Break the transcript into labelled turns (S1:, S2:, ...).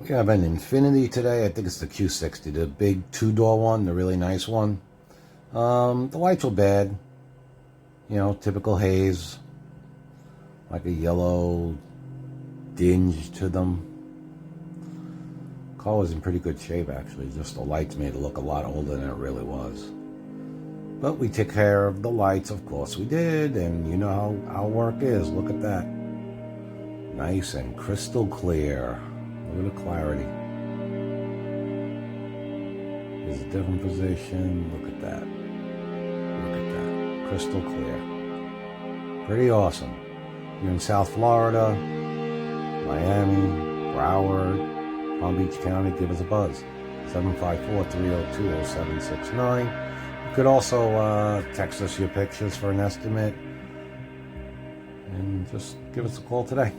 S1: We have an Infinity today. I think it's the Q60, the big two-door one, the really nice one. The lights were bad. You know, typical haze. Like a yellow dinge to them. Car was in pretty good shape, actually. Just the lights made it look a lot older than it really was. But we took care of the lights, of course we did. And you know how our work is. Look at that. Nice and crystal clear. Look at the clarity. There's a different position. Look at that. Look at that. Crystal clear. Pretty awesome. You're in South Florida, Miami, Broward, Palm Beach County, give us a buzz. 754-302-0769. You could also text us your pictures for an estimate. And just give us a call today.